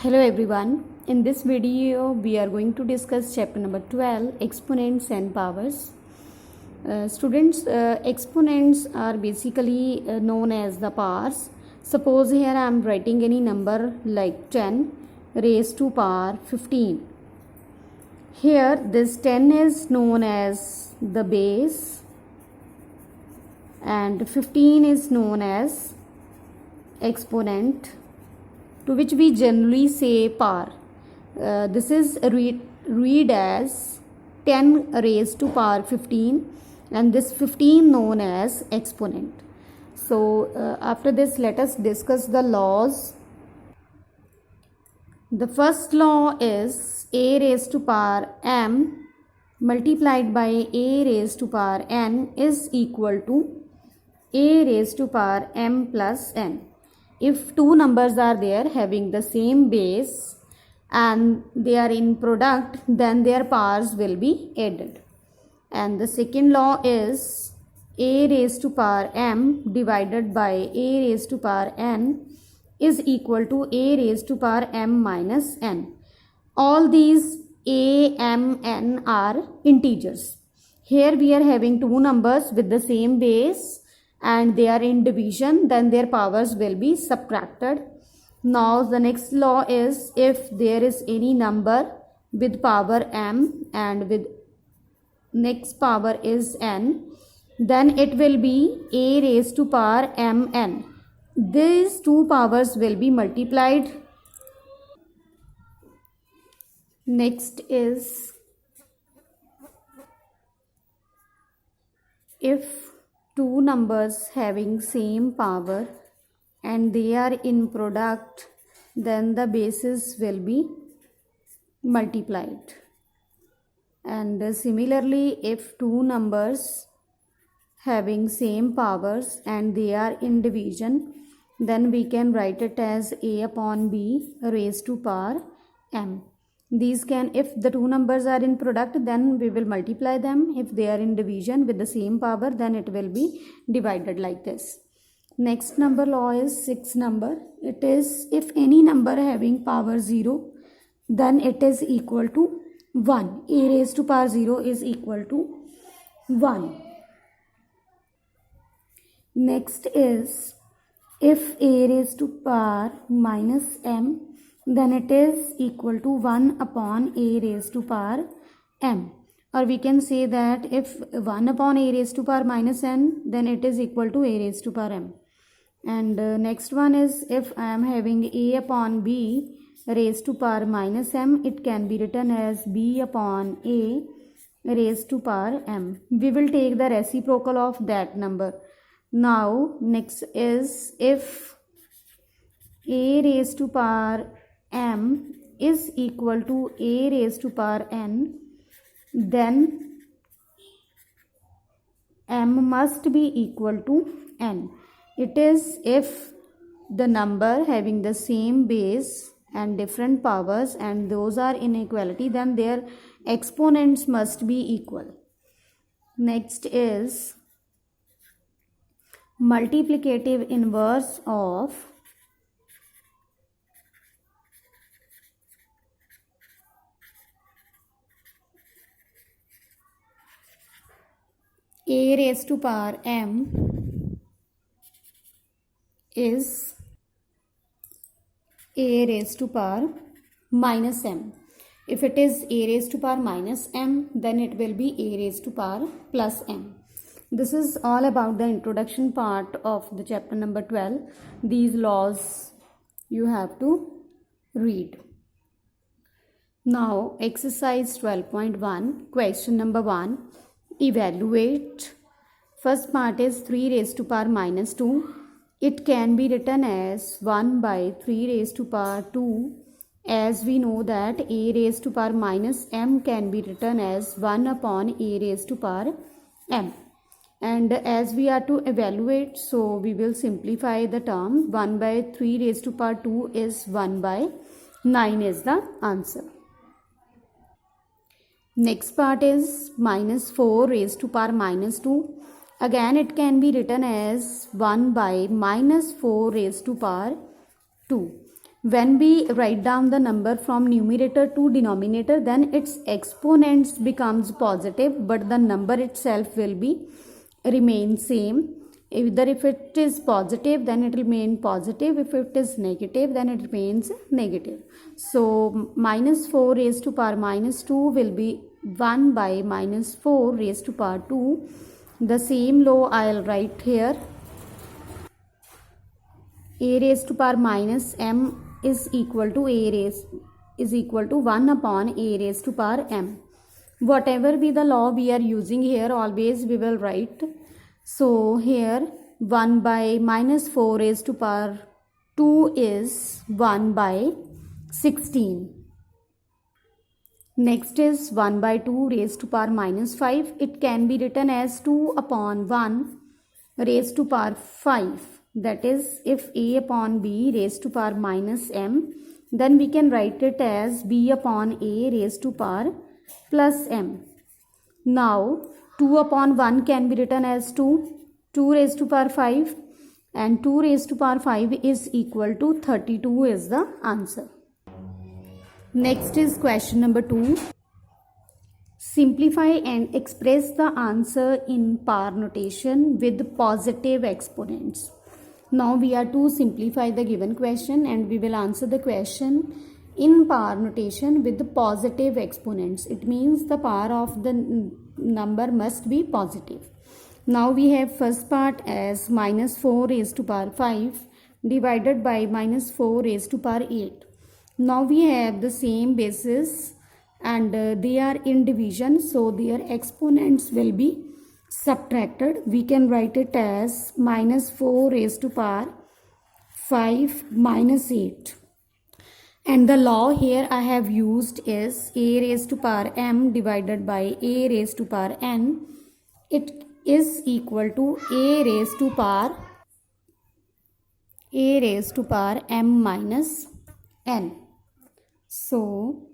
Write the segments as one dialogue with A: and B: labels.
A: Hello everyone. In this video we are going to discuss chapter number 12, exponents and powers. Students, exponents are basically known as the powers. Suppose here I am writing any number like 10 raised to power 15. Here this 10 is known as the base and 15 is known as exponent, to which we generally say power. This is read as 10 raised to power 15 and this 15 known as exponent. So after this, let us discuss the laws. The first law is a raised to power m multiplied by a raised to power n is equal to a raised to power m plus n. If two numbers are there having the same base and they are in product, then their powers will be added. And the second law is a raised to power m divided by a raised to power n is equal to a raised to power m minus n. All these a, m, n are integers. Here we are having two numbers with the same base and they are in division, then their powers will be subtracted. Now the next law is, if there is any number with power m and with next power is n, then it will be a raised to power mn. These two powers will be multiplied. Next is, if two numbers having same power and they are in product, then the bases will be multiplied. And similarly, if two numbers having same powers and they are in division, then we can write it as a upon b raised to power m. These can, if the two numbers are in product, then we will multiply them. If they are in division with the same power, then it will be divided like this. Next number law is sixth number. It is, if any number having power 0, then it is equal to 1. A raised to power 0 is equal to 1. Next is, if a raised to power minus m, then it is equal to 1 upon a raised to power m. Or we can say that if 1 upon a raised to power minus n, then it is equal to a raised to power m. And next one is, if I am having a upon b raised to power minus m, it can be written as b upon a raised to power m. We will take the reciprocal of that number. Now next is, if a raised to power m is equal to a raised to power n, then m must be equal to n. It is, if the number having the same base and different powers and those are inequality, then their exponents must be equal. Next is multiplicative inverse of a raised to power m is a raised to power minus m. If it is a raised to power minus m, then it will be a raised to power plus m. This is all about the introduction part of the chapter number 12. These laws you have to read. Now exercise 12.1, question number 1. Evaluate. First part is 3 raised to power minus 2. It can be written as 1 by 3 raised to power 2, as we know that a raised to power minus m can be written as 1 upon a raised to power m. And as we are to evaluate, so we will simplify the term. 1 by 3 raised to power 2 is 1 by 9 is the answer. Next part is minus 4 raised to power minus 2. Again it can be written as 1 by minus 4 raised to power 2. When we write down the number from numerator to denominator, then its exponents becomes positive, but the number itself will be remain same. Either if it is positive, then it will remain positive. If it is negative, then it remains negative. So minus 4 raised to power minus 2 will be 1 by minus 4 raised to power 2. The same law I'll write here. A raised to power minus m is equal to 1 upon a raised to power m. Whatever be the law we are using here, always we will write. So here 1 by minus 4 raised to power 2 is 1 by 16. Next is 1 by 2 raised to power minus 5. It can be written as 2 upon 1 raised to power 5. That is, if a upon b raised to power minus m, then we can write it as b upon a raised to power plus m. Now 2 upon 1 can be written as 2 raised to power 5, and 2 raised to power 5 is equal to 32 is the answer. Next is question number 2. Simplify and express the answer in power notation with positive exponents. Now we are to simplify the given question and we will answer the question in power notation with the positive exponents. It means the power of the number must be positive. Now we have first part as minus 4 raised to power 5 divided by minus 4 raised to power 8. Now we have the same basis and they are in division, so their exponents will be subtracted. We can write it as minus 4 raised to power 5 minus 8. And the law here I have used is a raised to power m divided by a raised to power n. It is equal to a raised to power m minus n. So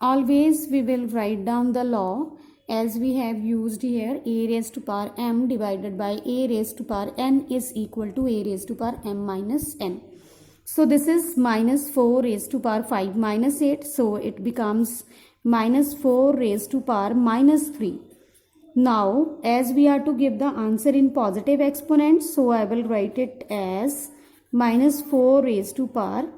A: always we will write down the law as we have used here. A raised to power m divided by a raised to power n is equal to a raised to power m minus n. So this is minus 4 raised to power 5 minus 8. So it becomes minus 4 raised to power minus 3. Now as we are to give the answer in positive exponents, so I will write it as minus 4 raised to power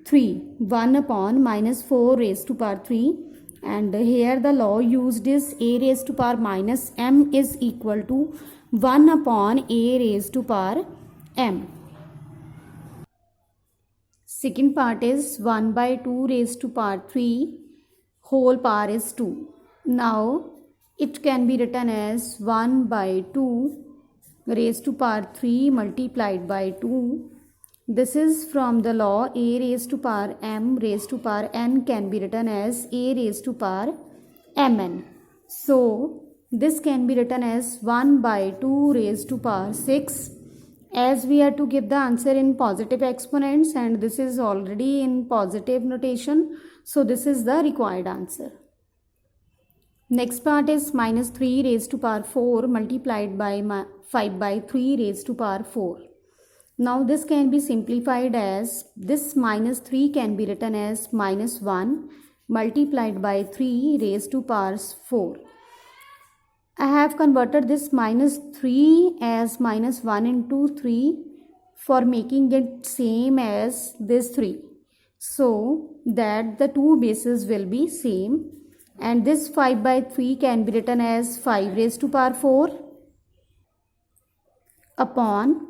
A: 3. 1 upon minus 4 raised to power 3. And here the law used is a raised to power minus m is equal to 1 upon a raised to power m. Second part is 1 by 2 raised to power 3 whole power is 2. Now it can be written as 1 by 2 raised to power 3 multiplied by 2. This is from the law a raised to power m raised to power n can be written as a raised to power mn. So this can be written as 1 by 2 raised to power 6. As we are to give the answer in positive exponents and this is already in positive notation, so this is the required answer. Next part is minus 3 raised to power 4 multiplied by 5 by 3 raised to power 4. Now this can be simplified as this minus 3 can be written as minus 1 multiplied by 3 raised to power 4. I have converted this minus 3 as minus 1 into 3 for making it same as this 3. So that the two bases will be same, and this 5 by 3 can be written as 5 raised to power 4 upon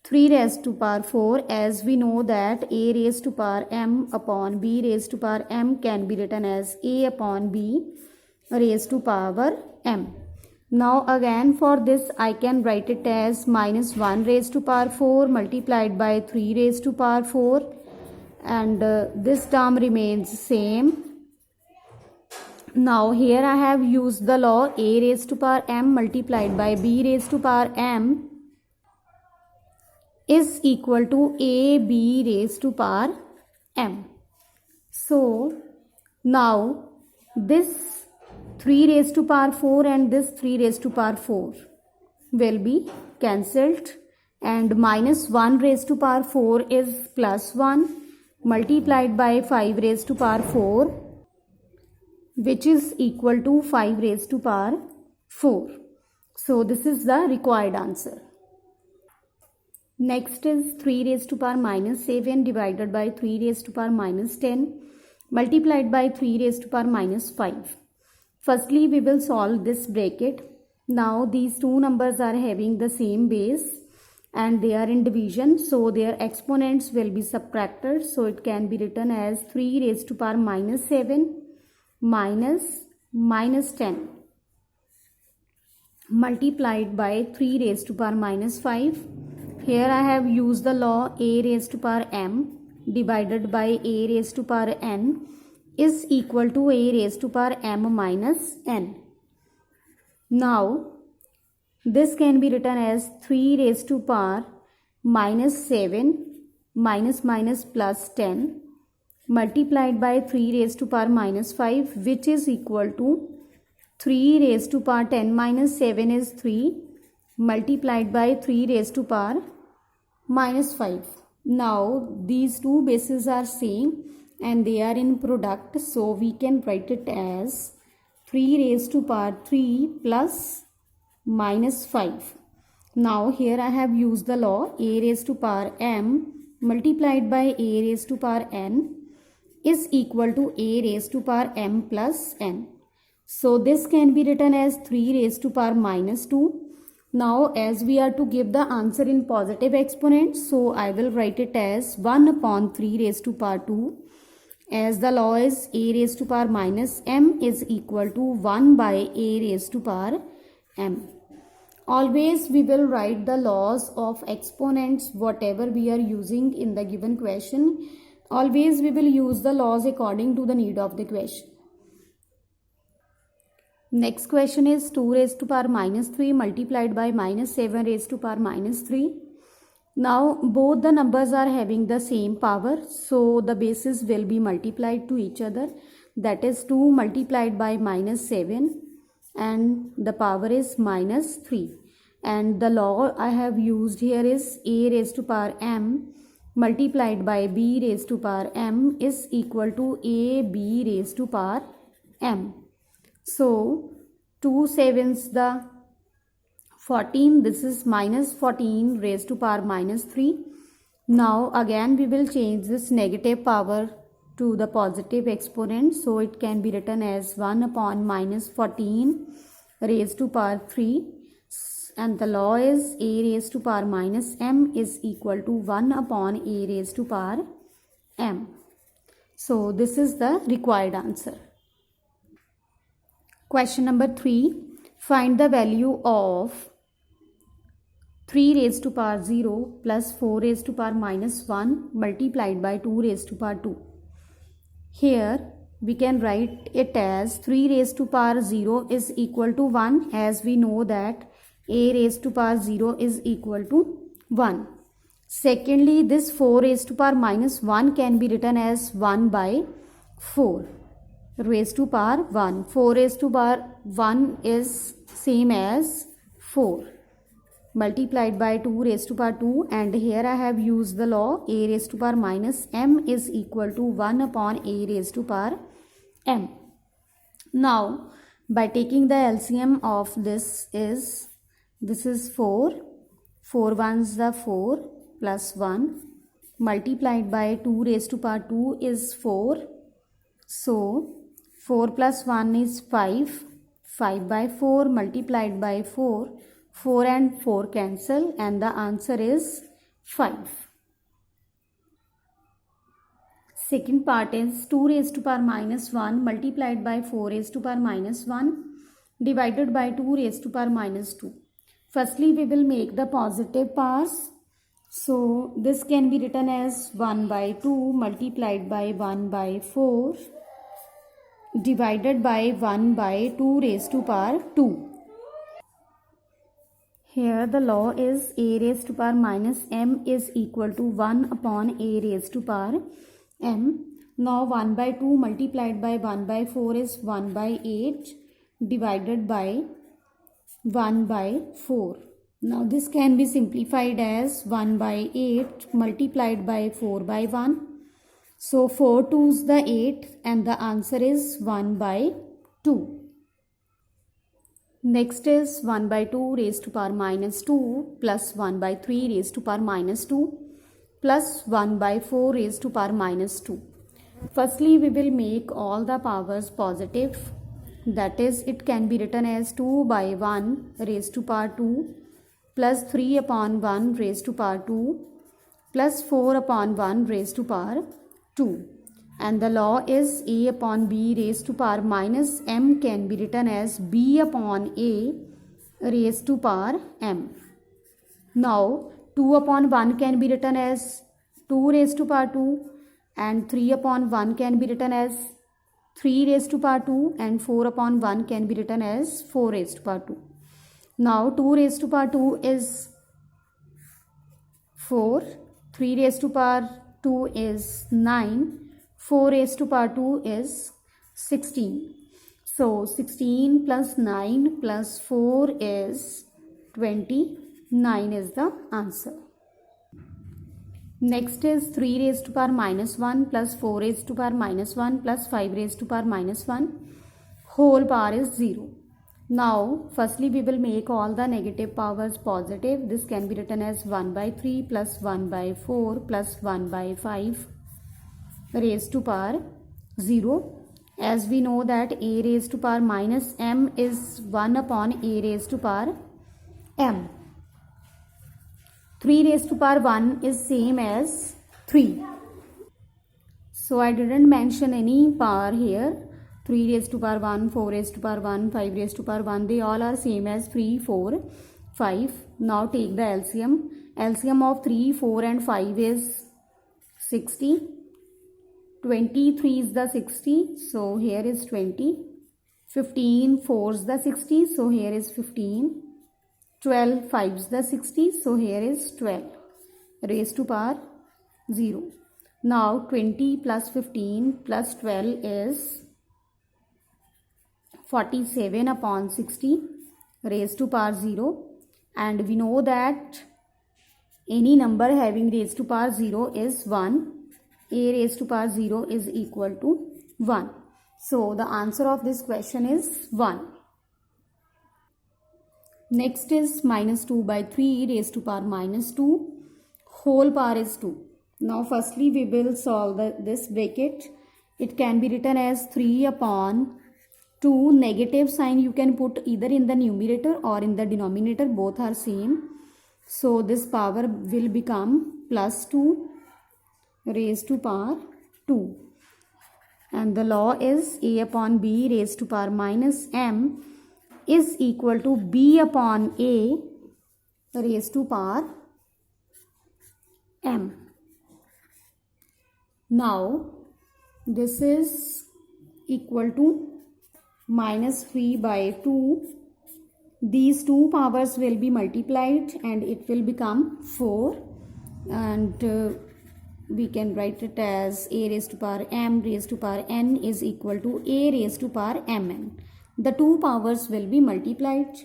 A: 3 raised to power 4, as we know that a raised to power m upon b raised to power m can be written as a upon b raised to power m. Now again for this I can write it as minus 1 raised to power 4 multiplied by 3 raised to power 4, and this term remains same. Now here I have used the law a raised to power m multiplied by b raised to power m is equal to ab raised to power m. So now this 3 raised to power 4 and this 3 raised to power 4 will be cancelled, and minus 1 raised to power 4 is plus 1 multiplied by 5 raised to power 4, which is equal to 5 raised to power 4. So this is the required answer. Next is 3 raised to power minus 7 divided by 3 raised to power minus 10 multiplied by 3 raised to power minus 5. Firstly, we will solve this bracket. Now these two numbers are having the same base and they are in division, so their exponents will be subtracted. So it can be written as 3 raised to power minus 7 minus 10 multiplied by 3 raised to power minus 5. Here I have used the law a raised to power m divided by a raised to power n is equal to a raised to power m minus n. Now this can be written as 3 raised to power minus 7 minus plus 10 multiplied by 3 raised to power minus 5, which is equal to 3 raised to power 10 minus 7 is 3 multiplied by 3 raised to power minus 5. Now these two bases are same and they are in product, so we can write it as 3 raised to power 3 plus minus 5. Now here I have used the law a raised to power m multiplied by a raised to power n is equal to a raised to power m plus n. So this can be written as 3 raised to power minus 2. Now as we are to give the answer in positive exponents, so I will write it as 1 upon 3 raised to power 2, as the law is a raised to power minus m is equal to 1 by a raised to power m. Always we will write the laws of exponents whatever we are using in the given question. Always we will use the laws according to the need of the question. Next question is 2 raised to power minus 3 multiplied by minus 7 raised to power minus 3. Now both the numbers are having the same power, so the bases will be multiplied to each other. That is 2 multiplied by minus 7 and the power is minus 3. And the law I have used here is a raised to power m multiplied by b raised to power m is equal to ab raised to power m. So 2 sevens the 14, this is minus 14 raised to power minus 3. Now again we will change this negative power to the positive exponent, so it can be written as 1 upon minus 14 raised to power 3, and the law is a raised to power minus m is equal to 1 upon a raised to power m. So this is the required answer. Question number 3. Find the value of 3 raised to power 0 plus 4 raised to power minus 1 multiplied by 2 raised to power 2. Here we can write it as 3 raised to power 0 is equal to 1, as we know that a raised to power 0 is equal to 1. Secondly, this 4 raised to power minus 1 can be written as 1 by 4 raised to power 1. 4 raised to power 1 is same as 4 multiplied by 2 raised to power 2, and here I have used the law a raised to power minus m is equal to 1 upon a raised to power m. Now by taking the LCM of this is 4 ones the 4 plus 1 multiplied by 2 raised to power 2 is 4. So 4 plus 1 is 5 by 4 multiplied by 4 and 4 cancel, and the answer is 5. Second part is 2 raised to power minus 1 multiplied by 4 raised to power minus 1 divided by 2 raised to power minus 2. Firstly, we will make the positive powers. So this can be written as 1 by 2 multiplied by 1 by 4 divided by 1 by 2 raised to power 2. Here the law is a raised to power minus m is equal to 1 upon a raised to power m. Now 1 by 2 multiplied by 1 by 4 is 1 by 8 divided by 1 by 4. Now this can be simplified as 1 by 8 multiplied by 4 by 1. So 4 2's the 8 and the answer is 1 by 2. Next is 1 by 2 raised to power minus 2 plus 1 by 3 raised to power minus 2 plus 1 by 4 raised to power minus 2. Firstly, we will make all the powers positive. That is, it can be written as 2 by 1 raised to power 2 plus 3 upon 1 raised to power 2 plus 4 upon 1 raised to power 2. And the law is a upon b raised to power minus m can be written as b upon a raised to power m. Now 2 upon 1 can be written as 2 raised to power 2 and 3 upon 1 can be written as 3 raised to power 2 and 4 upon 1 can be written as 4 raised to power 2. Now 2 raised to power 2 is 4, 3 raised to power 2 is 9, 4 raised to power 2 is 16. So 16 plus 9 plus 4 is 29 is the answer. Next is 3 raised to power minus 1 plus 4 raised to power minus 1 plus 5 raised to power minus 1 whole power is 0. Now firstly we will make all the negative powers positive. This can be written as 1 by 3 plus 1 by 4 plus 1 by 5 raised to power 0. As we know that a raised to power minus m is 1 upon a raised to power m. 3 raised to power 1 is same as 3. So I didn't mention any power here. 3 raised to power 1, 4 raised to power 1, 5 raised to power 1. They all are same as 3, 4, 5. Now take the LCM. LCM of 3, 4 and 5 is 60. 23 is the 60. So here is 20. 15, 4 is the 60. So here is 15. 12, 5 is the 60. So here is 12 raised to power 0. Now 20 plus 15 plus 12 is 47 upon 60 raised to power 0. And we know that any number having raised to power 0 is 1. A raised to power 0 is equal to 1. So the answer of this question is 1. Next is minus 2 by 3 raised to power minus 2 whole power is 2. Now firstly we will solve this bracket. It can be written as 3 upon 2. Negative sign you can put either in the numerator or in the denominator. Both are same. So this power will become plus 2 raised to power 2. And the law is a upon b raised to power minus m is equal to b upon a raised to power m. Now this is equal to minus 3 by 2. These two powers will be multiplied and it will become 4. And we can write it as a raised to power m raised to power n is equal to a raised to power mn. The two powers will be multiplied.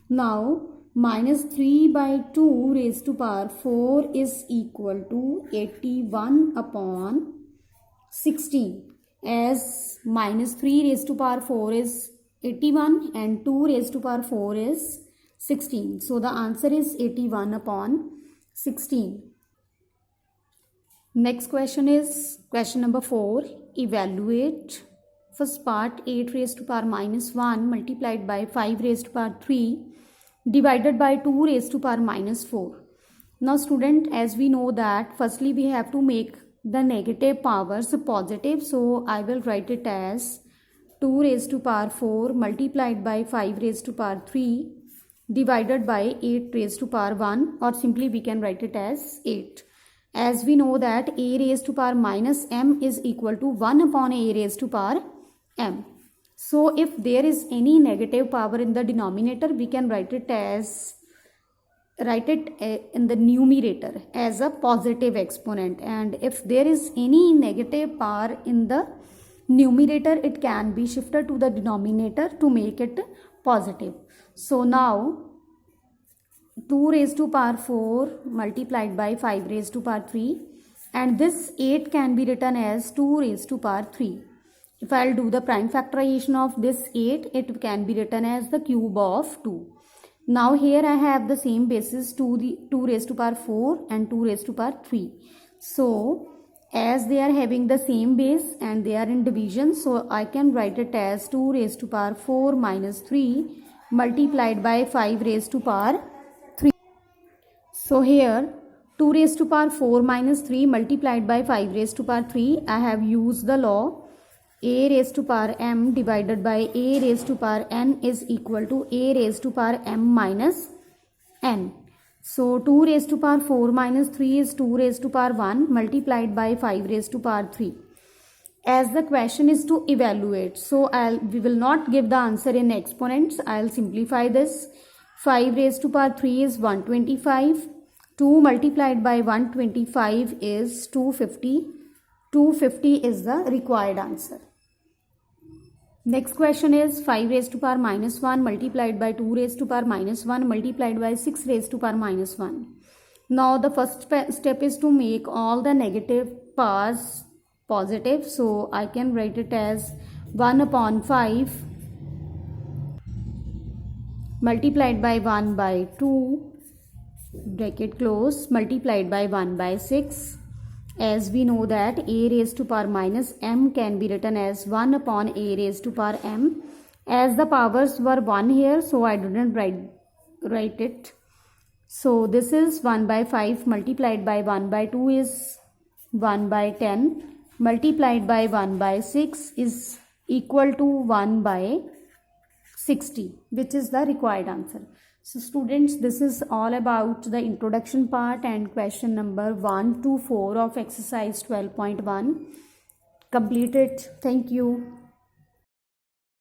A: Now minus 3 by 2 raised to power 4 is equal to 81 upon 16. As minus 3 raised to power 4 is 81 and 2 raised to power 4 is 16. So the answer is 81 upon 16. Next question is question number 4. Evaluate. First part 8 raised to power minus 1 multiplied by 5 raised to power 3 divided by 2 raised to power minus 4. Now student, as we know that firstly we have to make the negative powers positive. So I will write it as 2 raised to power 4 multiplied by 5 raised to power 3 divided by 8 raised to power 1, or simply we can write it as 8. As we know that a raised to power minus m is equal to 1 upon a raised to power m. So if there is any negative power in the denominator, we can write it in the numerator as a positive exponent, and if there is any negative power in the numerator, it can be shifted to the denominator to make it positive. So now 2 raised to power 4 multiplied by 5 raised to power 3, and this 8 can be written as 2 raised to power 3. If I'll do the prime factorization of this 8, it can be written as the cube of 2. Now here I have the same basis, 2 raised to power 4 and 2 raised to power 3. So as they are having the same base and they are in division, so I can write it as 2 raised to power 4 minus 3 multiplied by 5 raised to power 3. So here 2 raised to power 4 minus 3 multiplied by 5 raised to power 3, I have used the law a raised to power m divided by a raised to power n is equal to a raised to power m minus n. So 2 raised to power 4 minus 3 is 2 raised to power 1 multiplied by 5 raised to power 3. As the question is to evaluate, so we will not give the answer in exponents. I'll simplify this. 5 raised to power 3 is 125. 2 multiplied by 125 is 250. 250 is the required answer. Next question is 5 raised to power minus 1 multiplied by 2 raised to power minus 1 multiplied by 6 raised to power minus 1. Now the first step is to make all the negative powers positive. So I can write it as 1 upon 5 multiplied by 1 by 2 bracket close multiplied by 1 by 6. As we know that a raised to power minus m can be written as 1 upon a raised to power m. As the powers were 1 here, so I didn't write it. So this is 1 by 5 multiplied by 1 by 2 is 1 by 10 multiplied by 1 by 6 is equal to 1 by 60, which is the required answer. So students, this is all about the introduction part and question number 1 to 4 of exercise 12.1 completed. Thank you.